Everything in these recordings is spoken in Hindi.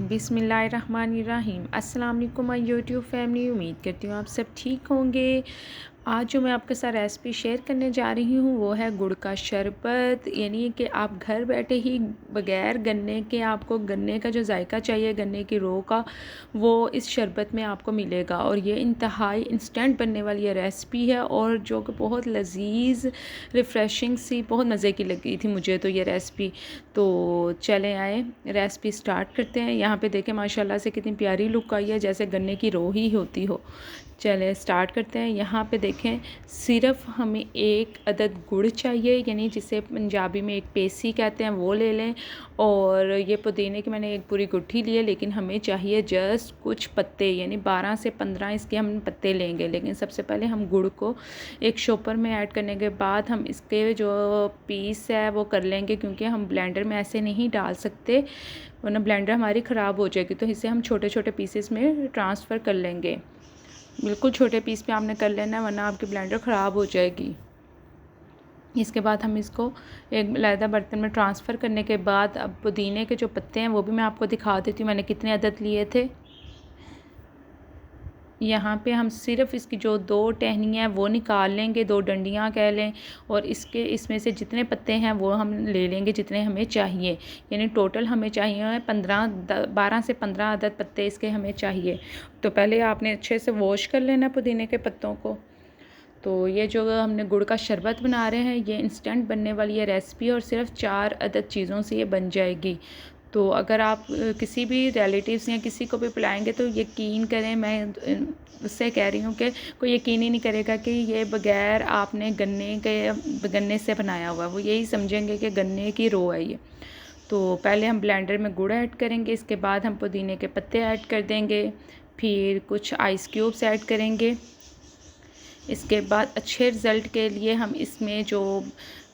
बिस्मिल्लाहिर्रहमानिर्रहीम। अस्सलाम वालेकुम माय यूट्यूब फैमिली। उम्मीद करती हूँ आप सब ठीक होंगे। आज जो मैं आपके साथ रेसिपी शेयर करने जा रही हूँ वो है गुड़ का शरबत। यानी कि आप घर बैठे ही बग़ैर गन्ने के, आपको गन्ने का जो जायका चाहिए, गन्ने की रो का, वो इस शरबत में आपको मिलेगा। और ये इंतहाई इंस्टेंट बनने वाली ये रेसिपी है और जो कि बहुत लजीज, रिफ़्रेशिंग सी, बहुत मज़े की लगी थी मुझे तो ये रेसिपी। तो चलें आए रेसिपी स्टार्ट करते हैं। यहाँ पे देखें माशाल्लाह से कितनी प्यारी लुक आई है, जैसे गन्ने की रो ही होती हो। चलें स्टार्ट करते हैं। यहाँ पे देखें सिर्फ हमें एक अदद गुड़ चाहिए, यानी जिसे पंजाबी में एक पेसी कहते हैं, वो ले लें। और ये पुदीने की मैंने एक पूरी गुट्ठी ली है, लेकिन हमें चाहिए जस्ट कुछ पत्ते, यानी 12 से 15 इसके हम पत्ते लेंगे। लेकिन सबसे पहले हम गुड़ को एक शॉपर में ऐड करने के बाद हम इसके जो पीस है वो कर लेंगे, क्योंकि हम ब्लेंडर में ऐसे नहीं डाल सकते वरना ब्लेंडर हमारी ख़राब हो जाएगी। तो इसे हम छोटे छोटे पीसेस में ट्रांसफ़र कर लेंगे। बिल्कुल छोटे पीस पे आपने कर लेना है, वरना आपकी ब्लेंडर ख़राब हो जाएगी। इसके बाद हम इसको एक अलहदा बर्तन में ट्रांसफ़र करने के बाद अब पुदीने के जो पत्ते हैं वो भी मैं आपको दिखा देती हूँ मैंने कितने अदद लिए थे। यहाँ पे हम सिर्फ इसकी जो 2 टहनियाँ हैं वो निकाल लेंगे, 2 डंडियाँ कह लें, और इसमें से जितने पत्ते हैं वो हम ले लेंगे जितने हमें चाहिए। यानी टोटल हमें चाहिए 12 से 15 अदद पत्ते इसके हमें चाहिए। तो पहले आपने अच्छे से वॉश कर लेना पुदीने के पत्तों को। तो ये जो हमने गुड़ का शरबत बना रहे हैं, ये इंस्टेंट बनने वाली है रेसिपी और सिर्फ 4 अदद चीज़ों से ये बन जाएगी। तो अगर आप किसी भी रिलेटिव्स या किसी को भी पिलाएंगे तो यकीन करें, मैं उससे कह रही हूँ कि कोई यकीन ही नहीं करेगा कि ये बग़ैर आपने गन्ने से बनाया हुआ है। वो यही समझेंगे कि गन्ने की रो है ये। तो पहले हम ब्लेंडर में गुड़ ऐड करेंगे, इसके बाद हम पुदीने के पत्ते ऐड कर देंगे, फिर कुछ आइस क्यूब्स ऐड करेंगे। इसके बाद अच्छे रिज़ल्ट के लिए हम इसमें जो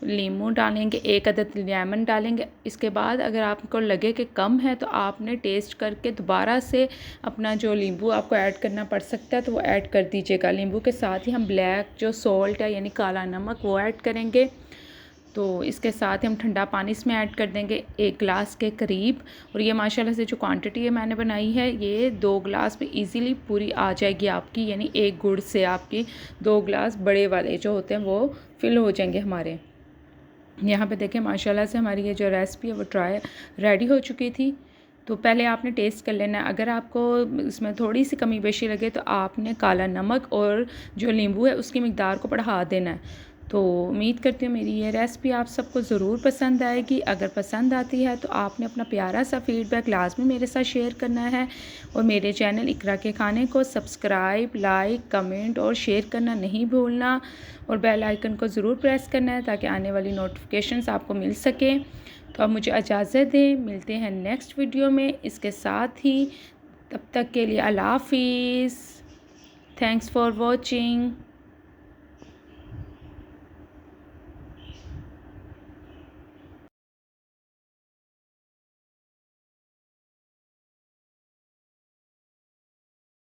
नींबू डालेंगे, 1 अदद लेमन डालेंगे। इसके बाद अगर आपको लगे कि कम है तो आपने टेस्ट करके दोबारा से अपना जो नींबू आपको ऐड करना पड़ सकता है तो वो ऐड कर दीजिएगा। नींबू के साथ ही हम ब्लैक जो सॉल्ट है यानी काला नमक वो ऐड करेंगे। तो इसके साथ ही हम ठंडा पानी इसमें ऐड कर देंगे 1 गिलास के करीब। और ये माशाल्लाह से जो क्वांटिटी है मैंने बनाई है, ये 2 गिलास में इजीली पूरी आ जाएगी आपकी, यानी एक गुड़ से आपकी 2 गिलास बड़े वाले जो होते हैं वो फिल हो जाएंगे हमारे। यहाँ पे देखें माशाल्लाह से हमारी ये जो रेसिपी है वो रेडी हो चुकी थी। तो पहले आपने टेस्ट कर लेना है। अगर आपको इसमें थोड़ी सी कमी बेशी लगे तो आपने काला नमक और जो नींबू है उसकी मिकदार को बढ़ा देना है। तो उम्मीद करती हूँ मेरी ये रेसिपी आप सबको ज़रूर पसंद आएगी। अगर पसंद आती है तो आपने अपना प्यारा सा फीडबैक लाज़मी मेरे साथ शेयर करना है, और मेरे चैनल इकरा के खाने को सब्सक्राइब, लाइक, कमेंट और शेयर करना नहीं भूलना, और बेल आइकन को ज़रूर प्रेस करना है ताकि आने वाली नोटिफिकेशंस आपको मिल सकें। तो अब मुझे इजाज़त दें, मिलते हैं नेक्स्ट वीडियो में इसके साथ ही। तब तक के लिए अल्लाह हाफ़िज़। Thanks for watching.